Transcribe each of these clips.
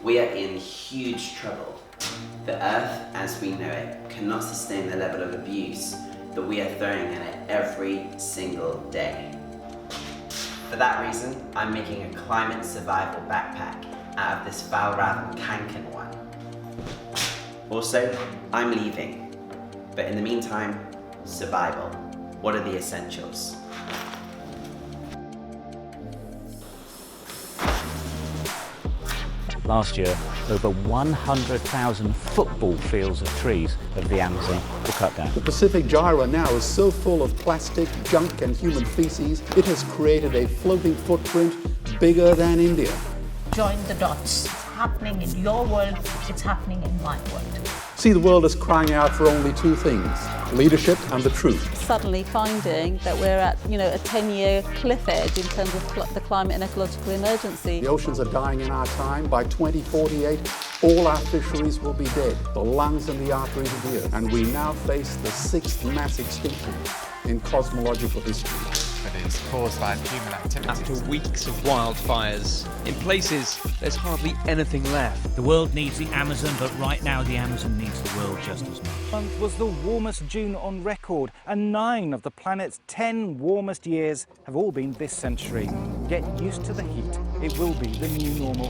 We are in huge trouble. The Earth, as we know it, cannot sustain the level of abuse that we are throwing at it every single day. For that reason, I'm making a climate survival backpack out of this Fjällräven Kånken one. Also, I'm leaving, but in the meantime, survival. What are the essentials? Last year, over 100,000 football fields of trees of the Amazon were cut down. The Pacific Gyre now is so full of plastic, junk and human feces, it has created a floating footprint bigger than India. Join the dots. It's happening in your world, it's happening in my world. See, the world is crying out for only two things: leadership and the truth. Suddenly finding that we're at, a 10-year cliff edge in terms of the climate and ecological emergency. The oceans are dying in our time. By 2048, all our fisheries will be dead, the lungs and the arteries of the earth. And we now face the 6th mass extinction in cosmological history. That is caused by human activity. After weeks of wildfires, in places there's hardly anything left. The world needs the Amazon, but right now the Amazon needs the world just as much. Month was the warmest June on record, and 9 of the planet's 10 warmest years have all been this century. Get used to the heat. It will be the new normal.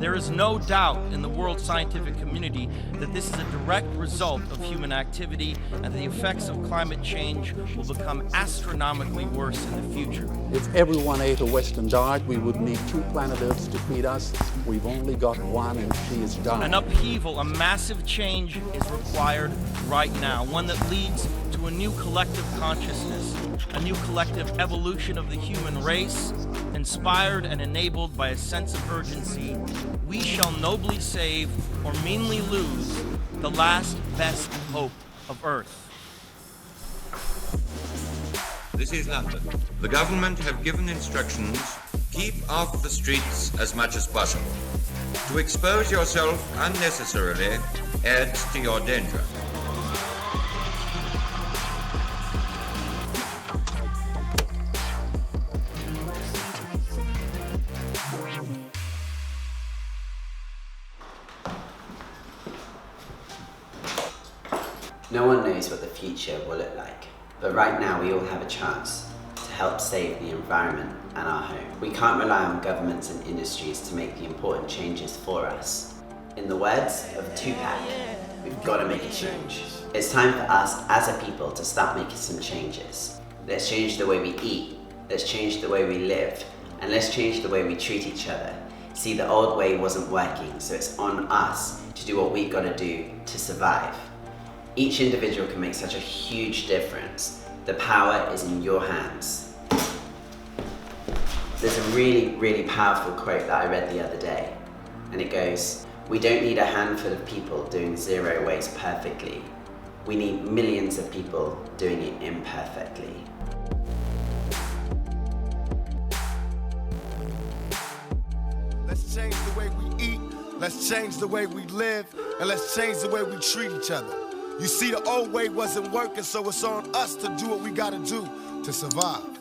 There is no doubt in the world scientific community that this is a direct result of human activity and the effects of climate change will become astronomically worse in the future. If everyone ate a Western diet, we would need 2 planet Earths to feed us. We've only got 1 and she is dying. An upheaval, a massive change is required right now, one that leads to a new collective consciousness, a new collective evolution of the human race, inspired and enabled by a sense of urgency. We shall nobly save or meanly lose the last best hope of Earth. This is London. The government have given instructions: keep off the streets as much as possible. To expose yourself unnecessarily adds to your danger. No one knows what the future will look like, but right now we all have a chance to help save the environment and our home. We can't rely on governments and industries to make the important changes for us. In the words of Tupac, we've got to make a change. It's time for us as a people to start making some changes. Let's change the way we eat, let's change the way we live, and let's change the way we treat each other. See, the old way wasn't working, so it's on us to do what we've got to do to survive. Each individual can make such a huge difference. The power is in your hands. There's a really, really powerful quote that I read the other day, and it goes, "We don't need a handful of people doing zero waste perfectly. We need millions of people doing it imperfectly." Let's change the way we eat, let's change the way we live, and let's change the way we treat each other. You see, the old way wasn't working, so it's on us to do what we gotta do to survive.